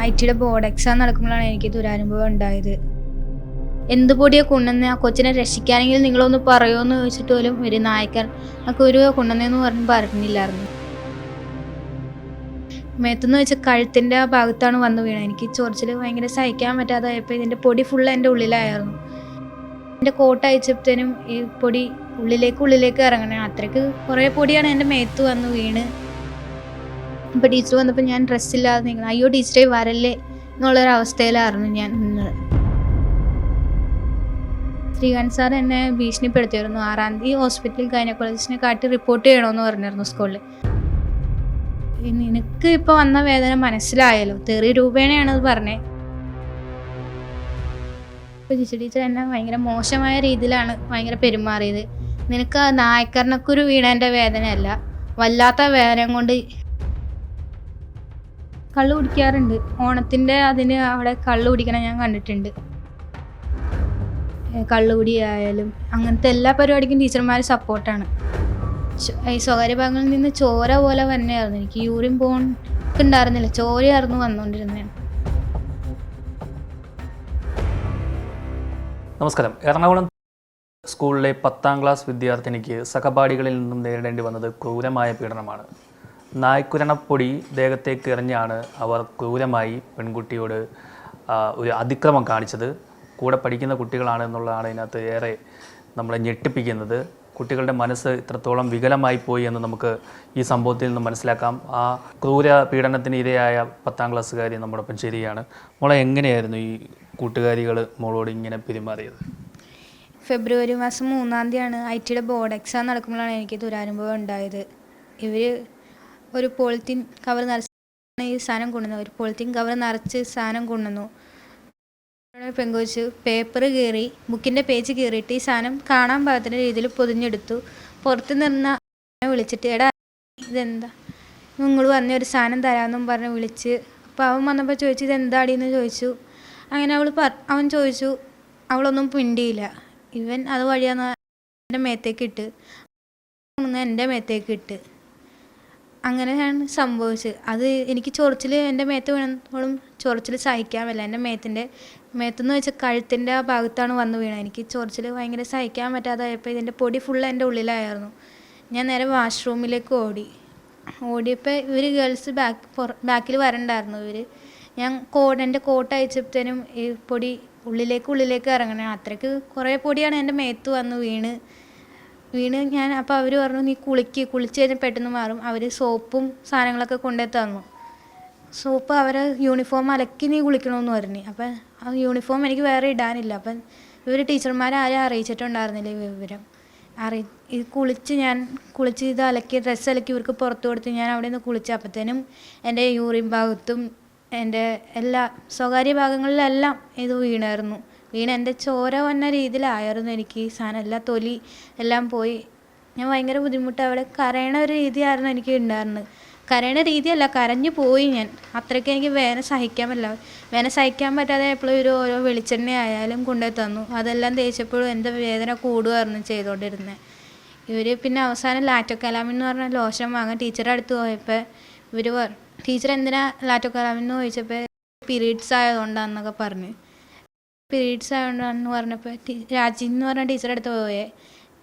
ഐ.ടിയുടെ board exam നടക്കുമ്പോഴാണ് എനിക്ക് ദുരനുഭവം ഉണ്ടായത്. എന്ത് പൊടിയാണ് കൊണ്ടുവന്നത്, ആ കൊച്ചിനെ രക്ഷിക്കാനെങ്കിലും നിങ്ങളൊന്ന് പറയുമെന്ന് ചോദിച്ചിട്ട് പോലും ഒരു നായ്ക്കൻ ആ കുരുവ കൊണ്ടുവന്നതെന്ന് പറഞ്ഞില്ലായിരുന്നു. മേത്തുനിന്ന് വെച്ച് കഴുത്തിൻ്റെ ആ ഭാഗത്താണ് വന്ന് വീണത്. എനിക്ക് ചൊറിച്ചിൽ ഭയങ്കര സഹിക്കാൻ പറ്റാതായപ്പോൾ ഇതിൻ്റെ പൊടി ഫുള്ള് എൻ്റെ ഉള്ളിലായിരുന്നു. എൻ്റെ കോട്ട് അയച്ചപ്പോഴത്തേനും ഈ പൊടി ഉള്ളിലേക്ക് ഇറങ്ങണേ, അത്രയ്ക്ക് കുറേ പൊടിയാണ് എൻ്റെ മേത്ത് വന്ന് വീണ്. അപ്പോൾ ടീച്ചർ വന്നപ്പോൾ ഞാൻ ഡ്രസ്സില്ലാതെ നിൽക്കണം. അയ്യോ ടീച്ചറെ വരല്ലേ എന്നുള്ളൊരവസ്ഥയിലായിരുന്നു ഞാൻ നിന്നത്. ശ്രീകാന്ത് സാർ എന്നെ ഭീഷണിപ്പെടുത്തിയായിരുന്നു. 6-ാം തീയതി ഹോസ്പിറ്റലിൽ ഗൈനക്കോളജിസ്റ്റിനെ കാട്ടി റിപ്പോർട്ട് ചെയ്യണമെന്ന് പറഞ്ഞിരുന്നു സ്കൂളിൽ. നിനക്ക് ഇപ്പോൾ വന്ന വേദന മനസ്സിലായല്ലോ, തെറി രൂപേണയാണത് പറഞ്ഞത്. ഇപ്പോൾ ടീച്ചർ എന്നെ ഭയങ്കര മോശമായ രീതിയിലാണ് ഭയങ്കര പെരുമാറിയത്. നിനക്ക് ആ നായ്ക്കർണക്കുരു വീണേൻ്റെ വേദനയല്ല, വല്ലാത്ത വേദന കൊണ്ട്. കള്ളു കുടിക്കാറുണ്ട്. ഓണത്തിൻ്റെ അതിന് അവിടെ കള്ളു കുടിക്കണം ഞാൻ കണ്ടിട്ടുണ്ട്. കള്ളുകുടി ആയാലും അങ്ങനത്തെ എല്ലാ പരിപാടിക്കും ടീച്ചർമാർ സപ്പോർട്ടാണ്. ഈ സ്വകാര്യ ഭാഗങ്ങളിൽ നിന്ന് ചോര പോലെ തന്നെയായിരുന്നു. എനിക്ക് യൂറിൻ ഉണ്ടായിരുന്നില്ല, ചോരയായിരുന്നു വന്നുകൊണ്ടിരുന്നത്. നമസ്കാരം. എറണാകുളം സ്കൂളിലെ 10ാം ക്ലാസ് വിദ്യാർത്ഥിനിക്ക് സഹപാഠികളിൽ നിന്നും നേരിടേണ്ടി വന്നത് ക്രൂരമായ പീഡനമാണ്. നായ്ക്കുരണപ്പൊടി ദേഹത്തേക്ക് എറിഞ്ഞാണ് അവർ ക്രൂരമായി പെൺകുട്ടിയോട് ഒരു അതിക്രമം കാണിച്ചത്. കൂടെ പഠിക്കുന്ന കുട്ടികളാണ് എന്നുള്ളതാണ് ഇതിനകത്ത് ഏറെ നമ്മളെ ഞെട്ടിപ്പിക്കുന്നത്. കുട്ടികളുടെ മനസ്സ് ഇത്രത്തോളം വികലമായി പോയി എന്ന് നമുക്ക് ഈ സംഭവത്തിൽ നിന്ന് മനസ്സിലാക്കാം. ആ ക്രൂര പീഡനത്തിന് ഇരയായ 10ാം ക്ലാസ്സുകാരി നമ്മോടൊപ്പം ശരിയാണ്. മോളെ, എങ്ങനെയായിരുന്നു ഈ കൂട്ടുകാരികൾ മോളോട് ഇങ്ങനെ പെരുമാറിയത്? ഫെബ്രുവരി മാസം 3-ാം തീയതിയാണ് ഐ.ടിയുടെ ബോർഡ് എക്സാം നടക്കുമ്പോഴാണ് എനിക്ക് ദുരനുഭവം ഉണ്ടായത്. ഇവർ ഒരു പോളിത്തീൻ കവർ നിറച്ച് ഈ സാധനം കൊണ്ടുവന്നു. ഒരു പോളിത്തീൻ കവർ നിറച്ച് സാധനം കൊണ്ടുവന്നു. പെങ്കൊച്ച് പേപ്പർ കീറി, ബുക്കിൻ്റെ പേജ് കീറിയിട്ട് ഈ സാധനം കാണാൻ പാകത്തിൻ്റെ രീതിയിൽ പൊതിഞ്ഞെടുത്തു. പുറത്ത് നിന്ന വിളിച്ചിട്ട്, എടാ ഇതെന്താ, നിങ്ങൾ വന്ന ഒരു സാധനം തരാമെന്നും പറഞ്ഞ് വിളിച്ച്. അപ്പോൾ അവൻ വന്നപ്പോൾ ചോദിച്ചു ഇതെന്താടിയെന്ന് ചോദിച്ചു. അങ്ങനെ അവൻ ചോദിച്ചു. അവളൊന്നും പിണ്ടിയില്ല. ഇവൻ അത് വഴിയാന്ന് എൻ്റെ മേത്തേക്ക് ഇട്ട്, എൻ്റെ മേത്തേക്ക് ഇട്ട്. അങ്ങനെയാണ് സംഭവിച്ചത്. അത് എനിക്ക് ചൊറിച്ചിൽ എൻ്റെ മേത്ത് വീണപ്പോഴും ചൊറിച്ചിൽ സഹിക്കാൻ പറ്റില്ല. എൻ്റെ മേത്തുനിന്ന് വെച്ച് കഴുത്തിൻ്റെ ആ ഭാഗത്താണ് വന്ന് വീണത്. എനിക്ക് ചൊറിച്ചിൽ ഭയങ്കര സഹിക്കാൻ പറ്റാതായപ്പോൾ ഇതിൻ്റെ പൊടി ഫുള്ള് എൻ്റെ ഉള്ളിലായിരുന്നു. ഞാൻ നേരെ വാഷ്റൂമിലേക്ക് ഓടിയപ്പോൾ ഇവർ ഗേൾസ് ബാക്കിൽ വരണ്ടായിരുന്നു. ഞാൻ എൻ്റെ കോട്ട് അയച്ചപ്പോഴത്തേനും ഈ പൊടി ഉള്ളിലേക്ക് ഇറങ്ങണേ, അത്രയ്ക്ക് കുറേ പൊടിയാണ് എൻ്റെ മേത്ത് വന്ന് വീണ് ഞാൻ. അപ്പോൾ അവർ പറഞ്ഞു നീ കുളിച്ച് കഴിഞ്ഞാൽ പെട്ടെന്ന് മാറും. അവർ സോപ്പും സാധനങ്ങളൊക്കെ കൊണ്ടുപോയി തന്നു. സോപ്പ് അവരെ യൂണിഫോം അലക്കി നീ കുളിക്കണമെന്ന് പറഞ്ഞു. അപ്പം ആ യൂണിഫോം എനിക്ക് വേറെ ഇടാനില്ല. അപ്പം ഇവർ ടീച്ചർമാരെ ആരും അറിയിച്ചിട്ടുണ്ടായിരുന്നില്ല ഈ വിവരം. കുളിച്ച് ഇത് അലക്കി ഡ്രസ്സ് അലക്കി ഇവർക്ക് പുറത്ത് കൊടുത്ത് ഞാൻ അവിടെ നിന്ന് കുളിച്ച്. അപ്പോഴത്തേനും എൻ്റെ യൂറിൻ ഭാഗത്തും എൻ്റെ എല്ലാ സ്വകാര്യ ഭാഗങ്ങളിലെല്ലാം ഇത് വീണായിരുന്നു. എൻ്റെ ചോര വന്ന രീതിയിലായിരുന്നു എനിക്ക് ഈ സാധനം. എല്ലാം തൊലി എല്ലാം പോയി. ഞാൻ ഭയങ്കര ബുദ്ധിമുട്ട്. അവിടെ കരയണ ഒരു രീതിയായിരുന്നു എനിക്ക് ഉണ്ടായിരുന്നത്. കരയണ രീതിയല്ല, കരഞ്ഞു പോയി ഞാൻ. അത്രയ്ക്ക് എനിക്ക് വേദന സഹിക്കാൻ പറ്റില്ല. വേദന സഹിക്കാൻ പറ്റാതെ എപ്പോഴും ഓരോ വെളിച്ചെണ്ണ ആയാലും കൊണ്ടുപോയി തന്നു. അതെല്ലാം തേച്ചപ്പോഴും എൻ്റെ വേദന കൂടുമായിരുന്നു ചെയ്തുകൊണ്ടിരുന്നത്. പിന്നെ അവസാനം ലാറ്റോകലാമിൻ എന്ന് പറഞ്ഞ ലോഷൻ വാങ്ങാൻ ടീച്ചറുടെ അടുത്ത് പോയപ്പോൾ ടീച്ചർ എന്തിനാ ലാറ്റോകലാമിൻ എന്ന് ചോദിച്ചപ്പോൾ പീരീഡ്സ് ആയതുകൊണ്ടാണെന്നൊക്കെ പറഞ്ഞു. പീരീഡ്സ് ആയതുകൊണ്ടാണെന്ന് പറഞ്ഞപ്പോൾ രാജി എന്ന് പറഞ്ഞ ടീച്ചറുടെ അടുത്ത് പോയേ.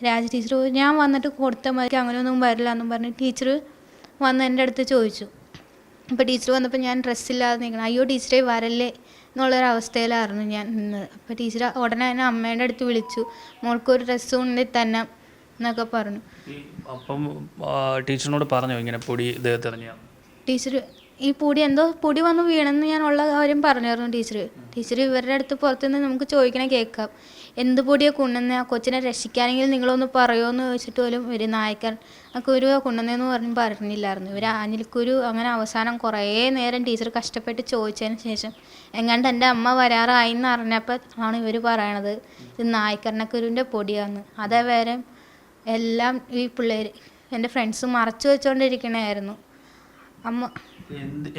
രാജി ടീച്ചർ ഞാൻ വന്നിട്ട് കൊടുത്ത മതി, അങ്ങനെയൊന്നും വരില്ല എന്നും പറഞ്ഞ് ടീച്ചർ വന്ന് എൻ്റെ അടുത്ത് ചോദിച്ചു. അപ്പോൾ ടീച്ചർ വന്നപ്പോൾ ഞാൻ ഡ്രസ്സില്ലാതെ നിൽക്കണം. അയ്യോ ടീച്ചറെ വരല്ലേ എന്നുള്ളൊരവസ്ഥയിലായിരുന്നു ഞാൻ നിന്നത്. അപ്പോൾ ടീച്ചർ ഉടനെ തന്നെ അമ്മേൻ്റെ അടുത്ത് വിളിച്ചു, മോൾക്കൊരു ഡ്രസ്സ് കൊണ്ടിൽ തന്നെ എന്നൊക്കെ പറഞ്ഞു. അപ്പം ടീച്ചറിനോട് പറഞ്ഞോ ഇങ്ങനെ പൊടി ഇതെറിഞ്ഞ? ടീച്ചർ ഈ പൊടി വന്ന് വീണെന്ന് ഞാൻ ഉള്ള കാര്യം പറഞ്ഞായിരുന്നു ടീച്ചർ ഇവരുടെ അടുത്ത് പുറത്തുനിന്ന് നമുക്ക് ചോദിക്കണേ കേൾക്കാം. എന്ത് പൊടിയാണ് കൊണ്ടുവന്നത്, ആ കൊച്ചിനെ രക്ഷിക്കാനെങ്കിലും നിങ്ങളൊന്ന് പറയുമെന്ന് ചോദിച്ചിട്ട് പോലും ഒരു നായ്ക്കൻ ആ കുരുവ കൊണ്ടുവന്നതെന്ന് പറഞ്ഞില്ലായിരുന്നു. ഇവർ ആഞ്ഞിലിക്കുരു അങ്ങനെ അവസാനം കുറേ നേരം ടീച്ചർ കഷ്ടപ്പെട്ട് ചോദിച്ചതിന് ശേഷം എങ്ങാണ്ട് എൻ്റെ അമ്മ വരാറായി എന്ന് അറിഞ്ഞപ്പോൾ ആണ് ഇവർ പറയണത് ഇത് നായ്ക്കരണക്കുരുവിൻ്റെ പൊടിയാന്ന്. അതേ വേറെ എല്ലാം ഈ പിള്ളേർ എൻ്റെ ഫ്രണ്ട്സ് മറച്ചു വെച്ചുകൊണ്ടിരിക്കണമായിരുന്നു. അമ്മ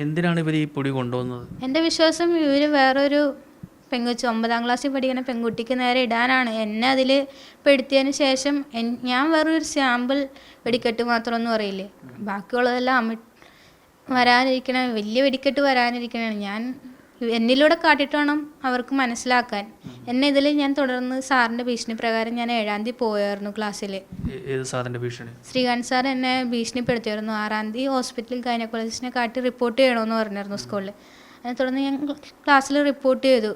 എന്തിനാണ് ഇവർ ഈ പൊടി കൊണ്ടുവന്നത്? എൻ്റെ വിശ്വാസം ഇവർ വേറൊരു പെങ്കൊച്ച് 9ാം ക്ലാസ്സിൽ പഠിക്കുന്ന പെൺകുട്ടിക്ക് നേരെ ഇടാനാണ്. എന്നെ അതിൽ പെടുത്തിയതിന് ശേഷം ഞാൻ വേറൊരു സാമ്പിൾ വെടിക്കെട്ട് മാത്രമൊന്നും അറിയില്ലേ. ബാക്കിയുള്ളതെല്ലാം വരാനിരിക്കണ വലിയ വെടിക്കെട്ട് വരാനിരിക്കണതാണ്. ഞാൻ എന്നിലൂടെ കാട്ടിയിട്ട് വേണം അവർക്ക് മനസ്സിലാക്കാൻ. എന്നെ ഇതിൽ ഞാൻ തുടർന്ന് സാറിൻ്റെ ഭീഷണി പ്രകാരം ഞാൻ 7-ാം തീയതി പോയായിരുന്നു ക്ലാസ്സിൽ. ഏത് സാറിൻ്റെ ഭീഷണി? ശ്രീകാന്ത് സാർ എന്നെ ഭീഷണിപ്പെടുത്തിയായിരുന്നു. 6-ാം തീയതി ഹോസ്പിറ്റലിൽ ഗൈനക്കോളജിസ്റ്റിനെ കാട്ടി റിപ്പോർട്ട് ചെയ്യണമെന്ന് പറഞ്ഞിരുന്നു സ്കൂളിൽ. അതിനെ തുടർന്ന് ഞാൻ ക്ലാസ്സിൽ റിപ്പോർട്ട് ചെയ്തു.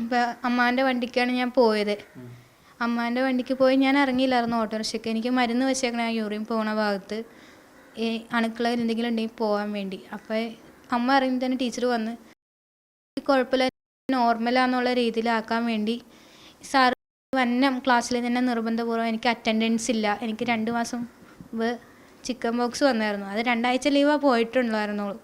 ഇപ്പോൾ അമ്മാൻ്റെ വണ്ടിക്കാണ് ഞാൻ പോയത്. അമ്മാൻ്റെ വണ്ടിക്ക് പോയി ഞാൻ ഇറങ്ങിയില്ലായിരുന്നു ഓട്ടോറിക്ഷയ്ക്ക്. എനിക്ക് മരുന്ന് വെച്ചേക്കണ യൂറിൻ പോണ ഭാഗത്ത് ഈ അണുക്കൾ എന്തെങ്കിലും ഉണ്ടെങ്കിൽ പോകാൻ വേണ്ടി. അപ്പോൾ അമ്മ ഇറങ്ങി തന്നെ ടീച്ചർ വന്ന് കുഴപ്പമില്ല നോർമലാന്നുള്ള രീതിയിലാക്കാൻ വേണ്ടി സാർ വന്നം ക്ലാസ്സിൽ തന്നെ നിർബന്ധപൂർവ്വം എനിക്ക് അറ്റൻഡൻസ് ഇല്ല. എനിക്ക് 2 മാസം മുമ്പ് ചിക്കൻ ബോക്സ് വന്നായിരുന്നു. അത് 2 ആഴ്ച ലീവാണ് പോയിട്ടുണ്ടായിരുന്നുള്ളൂ.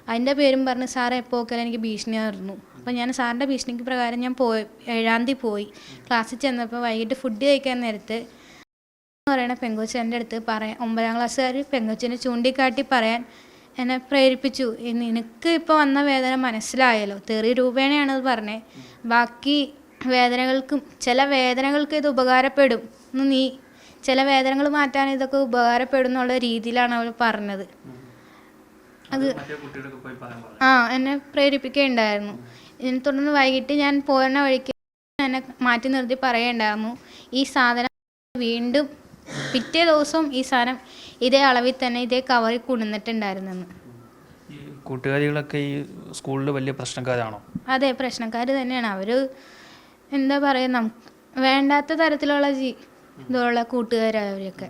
അതിൻ്റെ പേരും പറഞ്ഞ് സാറ് എപ്പോൾ ഒക്കെ എനിക്ക് ഭീഷണിയായിരുന്നു. അപ്പോൾ ഞാൻ സാറിൻ്റെ ഭീഷണിക്ക് പ്രകാരം ഞാൻ 7-ാം തീയതി പോയി. ക്ലാസ്സിൽ ചെന്നപ്പോൾ വൈകിട്ട് ഫുഡ് കഴിക്കാൻ നേരത്ത് പറയണ പെങ്കൊച്ച് എൻ്റെ അടുത്ത് പറയാൻ 9-ാം ക്ലാസ്സുകാർ പെങ്കൊച്ചിനെ ചൂണ്ടിക്കാട്ടി പറയാൻ എന്നെ പ്രേരിപ്പിച്ചു. നിനക്ക് ഇപ്പോൾ വന്ന വേദന മനസ്സിലായല്ലോ, തെറി രൂപേണയാണത് പറഞ്ഞത്. ബാക്കി വേദനകൾക്കും ചില വേദനകൾക്ക് ഇത് ഉപകാരപ്പെടും, നീ ചില വേദനകൾ മാറ്റാൻ ഇതൊക്കെ ഉപകാരപ്പെടും എന്നുള്ള രീതിയിലാണ് അവൾ പറഞ്ഞത്. അത് എന്നെ പ്രേരിപ്പിക്കുകയുണ്ടായിരുന്നു. ഇതിനെ തുടർന്ന് വൈകിട്ട് ഞാൻ പോകുന്ന വഴിക്ക് എന്നെ മാറ്റി നിർത്തി പറയുകയുണ്ടായിരുന്നു, ഈ സാധനം വീണ്ടും പിറ്റേ ദിവസവും ഈ സാധനം ഇതേ അളവിൽ തന്നെ ഇതേ കവറിൽ കൊണ്ടുവന്നിട്ടുണ്ടായിരുന്നെന്ന്. ഈ കൂട്ടുകാരികളൊക്കെ ഈ സ്കൂളിൽ വലിയ പ്രശ്നക്കാരാണോ? അതെ, പ്രശ്നക്കാർ തന്നെയാണ്. അവർ എന്താ പറയുക, വേണ്ടാത്ത തരത്തിലുള്ള ഇതുള്ള കൂട്ടുകാരാണ് അവരൊക്കെ.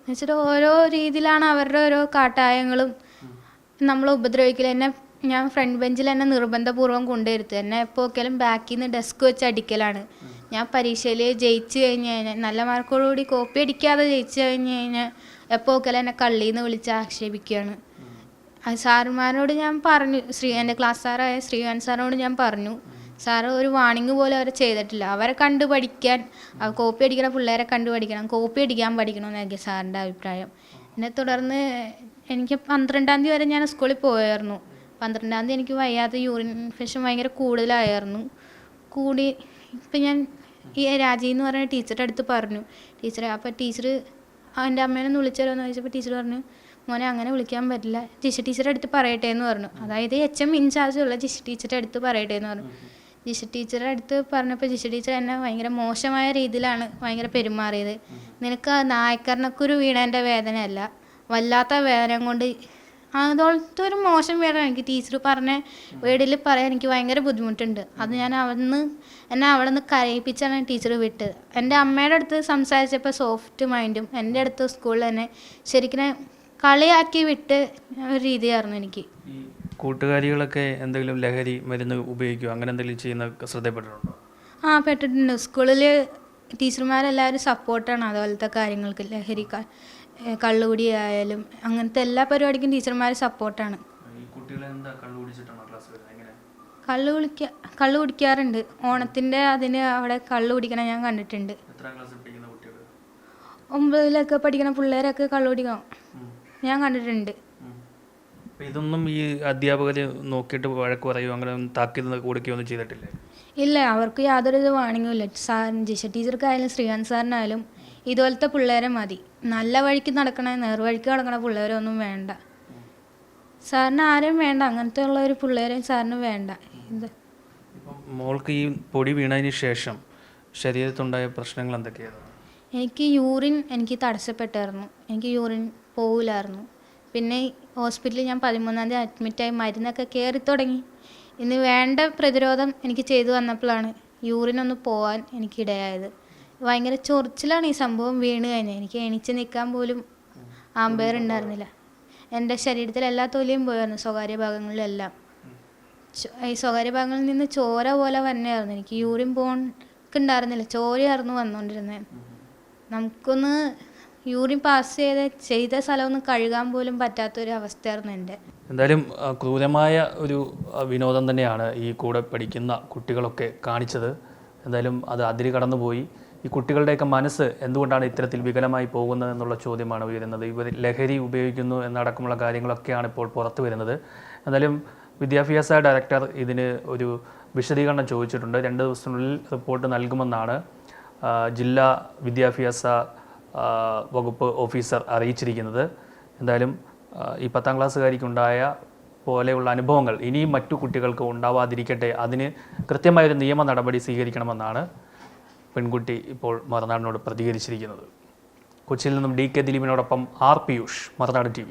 എന്നുവെച്ചിട്ട് ഓരോ രീതിയിലാണ് അവരുടെ ഓരോ കാട്ടായങ്ങളും നമ്മൾ ഉപദ്രവിക്കൽ. ഞാൻ ഫ്രണ്ട് ബെഞ്ചിൽ എന്നെ നിർബന്ധപൂർവ്വം കൊണ്ടുവരുത്തുക. എന്നെ എപ്പോൾ ഒക്കെയും ബാക്കിൽ നിന്ന് ഡെസ്ക് വെച്ച് അടിക്കലാണ്. ഞാൻ പരീക്ഷയിൽ ജയിച്ചു കഴിഞ്ഞ് കഴിഞ്ഞാൽ നല്ല മാർക്കോടുകൂടി കോപ്പി അടിക്കാതെ ജയിച്ചു കഴിഞ്ഞ് കഴിഞ്ഞാൽ എപ്പോൾ ഒക്കെയും എന്നെ കള്ളിന്ന് വിളിച്ച് ആക്ഷേപിക്കുകയാണ്. സാറുമാരോട് ഞാൻ പറഞ്ഞു, എൻ്റെ ക്ലാസ് സാറായ ശ്രീകാന്ത് സാറിനോട് ഞാൻ പറഞ്ഞു, സാറ് ഒരു വാണിംഗ് പോലും അവരെ ചെയ്തിട്ടില്ല. അവരെ കണ്ടു പഠിക്കാൻ, കോപ്പി അടിക്കുന്ന പിള്ളേരെ കണ്ടു പഠിക്കണം, കോപ്പി അടിക്കാൻ പഠിക്കണമെന്നായിരിക്കും സാറിൻ്റെ അഭിപ്രായം. എന്നെ തുടർന്ന് എനിക്ക് 12-ാം തീയതി വരെ ഞാൻ സ്കൂളിൽ പോയായിരുന്നു. 12-ാം തീയതി എനിക്ക് വയ്യാത്ത യൂറിൻ ഇൻഫെക്ഷൻ ഭയങ്കര കൂടുതലായിരുന്നു. ഇപ്പം ഞാൻ ഈ രാജി എന്ന് പറയുന്ന ടീച്ചറുടെ അടുത്ത് പറഞ്ഞു. അപ്പോൾ ടീച്ചർ എൻ്റെ അമ്മേനെ ഒന്ന് വിളിച്ചാലോന്ന് ചോദിച്ചപ്പോൾ ടീച്ചർ പറഞ്ഞു, മോനെ അങ്ങനെ വിളിക്കാൻ പറ്റില്ല, ജിഷ ടീച്ചറുടെ അടുത്ത് പറയട്ടെ എന്ന് പറഞ്ഞു. അതായത് HM ഇൻചാർജുള്ള ജിഷ ടീച്ചറുടെ അടുത്ത് പറയട്ടെ എന്ന് പറഞ്ഞു. ജിഷ ടീച്ചറുടെ അടുത്ത് പറഞ്ഞപ്പോൾ ജിഷ ടീച്ചർ എന്നെ ഭയങ്കര മോശമായ രീതിയിലാണ് ഭയങ്കര പെരുമാറിയത്. നിനക്ക് നായ്ക്കർണക്കുരു വീണേൻ്റെ വേദനയല്ല, വല്ലാത്ത വേദന കൊണ്ട് അതുപോലത്തെ ഒരു മോശം വേദന എനിക്ക് ടീച്ചർ പറഞ്ഞ വീടിൽ പറയാൻ എനിക്ക് ഭയങ്കര ബുദ്ധിമുട്ടുണ്ട്. അത് ഞാൻ എന്നെ അവിടെ നിന്ന് കരയിപ്പിച്ചാണ് ടീച്ചർ വിട്ടത്. എൻ്റെ അമ്മയുടെ അടുത്ത് സംസാരിച്ചപ്പോൾ സോഫ്റ്റ് മൈൻഡും എൻ്റെ അടുത്ത് സ്കൂളിൽ തന്നെ ശരിക്കും കളിയാക്കി വിട്ട് ഒരു രീതിയായിരുന്നു എനിക്ക്. ഈ കൂട്ടുകാരികളൊക്കെ എന്തെങ്കിലും ലഹരി മരുന്ന് ഉപയോഗിക്കുക അങ്ങനെ എന്തെങ്കിലും ചെയ്യുന്ന ശ്രദ്ധപ്പെട്ടിട്ടുണ്ടോ? പെട്ടിട്ടുണ്ട്. സ്കൂളിൽ ടീച്ചർമാരെല്ലാവരും സപ്പോർട്ടാണ് അതുപോലത്തെ കാര്യങ്ങൾക്ക്. ലഹരി കള്ളുകുടി ആയാലും അങ്ങനത്തെ എല്ലാ പരിപാടിക്കും ടീച്ചർമാർ സപ്പോർട്ടാണ്. കള്ളു കുടിക്കാറുണ്ട്. ഓണത്തിൻ്റെ അതിന് അവിടെ കള്ളു കുടിക്കണം ഞാൻ കണ്ടിട്ടുണ്ട്. 9-ലൊക്കെ പഠിക്കണ പിള്ളേരൊക്കെ കള്ളു കുടിക്കണം ഞാൻ കണ്ടിട്ടുണ്ട്. ഇതൊന്നും ഈ അധ്യാപകർ നോക്കിയിട്ട് വഴക്ക് പറയുകയോ അങ്ങനെ താക്കീത് കൊടുക്കുകയോ ഒന്നും ചെയ്തിട്ടില്ലേ? ഇല്ല, അവർക്ക് യാതൊരു വാണിങ്ങും ഇല്ല. ജിഷ ടീച്ചർക്കായാലും ശ്രീകാന്ത് സാറിനായാലും ഇതുപോലത്തെ പിള്ളേരെ മതി. നല്ല വഴിക്ക് നേർവഴിക്ക് നടക്കണ പിള്ളേരൊന്നും വേണ്ട. സാറിന് ആരും വേണ്ട, അങ്ങനത്തെ ഉള്ള ഒരു പിള്ളേരെയും സാറിന് വേണ്ട. മോൾക്ക് ഈ പൊടി വീണതിന് ശേഷം ശരീരത്തുണ്ടായ പ്രശ്നങ്ങൾ എന്തൊക്കെയാണ്? എനിക്ക് തടസ്സപ്പെട്ടായിരുന്നു. എനിക്ക് യൂറിൻ പോകില്ലായിരുന്നു. പിന്നെ ഹോസ്പിറ്റലിൽ ഞാൻ 13-ാം തീയതി അഡ്മിറ്റായി മരുന്നൊക്കെ കയറി തുടങ്ങി. ഇന്ന് വേണ്ട പ്രതിരോധം എനിക്ക് ചെയ്തു വന്നപ്പോഴാണ് യൂറിനൊന്ന് പോകാൻ എനിക്കിടയായത്. ഭയങ്കര ചൊറിച്ചിലാണ് ഈ സംഭവം വീണ് കഴിഞ്ഞാൽ. എനിക്ക് എണീച്ച് നിൽക്കാൻ പോലും ആമ്പയർ ഉണ്ടായിരുന്നില്ല. എൻ്റെ ശരീരത്തിൽ എല്ലാ തൊലിയും പോയായിരുന്നു, സ്വകാര്യ ഭാഗങ്ങളിലെല്ലാം. ഈ സ്വകാര്യ ഭാഗങ്ങളിൽ നിന്ന് ചോര പോലെ തന്നെയായിരുന്നു. എനിക്ക് യൂറിൻ പോകാനുണ്ടായിരുന്നില്ല, ചോരയായിരുന്നു വന്നുകൊണ്ടിരുന്നത്. നമുക്കൊന്ന് യൂറിൻ പാസ് ചെയ്ത സ്ഥലമൊന്നും കഴുകാൻ പോലും പറ്റാത്തൊരു അവസ്ഥയായിരുന്നു എൻ്റെ. എന്തായാലും ക്രൂരമായ ഒരു വിനോദം തന്നെയാണ് ഈ കൂടെ പഠിക്കുന്ന കുട്ടികളൊക്കെ കാണിച്ചത്. എന്തായാലും അത് അതിര് കടന്നുപോയി. ഈ കുട്ടികളുടെയൊക്കെ മനസ്സ് എന്തുകൊണ്ടാണ് ഇത്തരത്തിൽ വികലമായി പോകുന്നത് എന്നുള്ള ചോദ്യമാണ് ഉയരുന്നത്. ഇവർ ലഹരി ഉപയോഗിക്കുന്നു എന്നടക്കമുള്ള കാര്യങ്ങളൊക്കെയാണ് ഇപ്പോൾ പുറത്തു വരുന്നത്. എന്തായാലും വിദ്യാഭ്യാസ ഡയറക്ടർ ഇതിന് ഒരു വിശദീകരണം ചോദിച്ചിട്ടുണ്ട്. 2 ദിവസത്തിനുള്ളിൽ റിപ്പോർട്ട് നൽകുമെന്നാണ് ജില്ലാ വിദ്യാഭ്യാസ വകുപ്പ് ഓഫീസർ അറിയിച്ചിരിക്കുന്നത്. എന്തായാലും ഈ 10ാം ക്ലാസ്സുകാരിക്കുണ്ടായ പോലെയുള്ള അനുഭവങ്ങൾ ഇനിയും മറ്റു കുട്ടികൾക്ക് ഉണ്ടാവാതിരിക്കട്ടെ, അതിന് കൃത്യമായൊരു നിയമ നടപടി സ്വീകരിക്കണമെന്നാണ് പെൺകുട്ടി ഇപ്പോൾ മറുനാടിനോട് പ്രതികരിച്ചിരിക്കുന്നത്. കൊച്ചിയിൽ നിന്നും DK ദിലീപിനോടൊപ്പം R. പിയൂഷ്, മറുനാട് TV.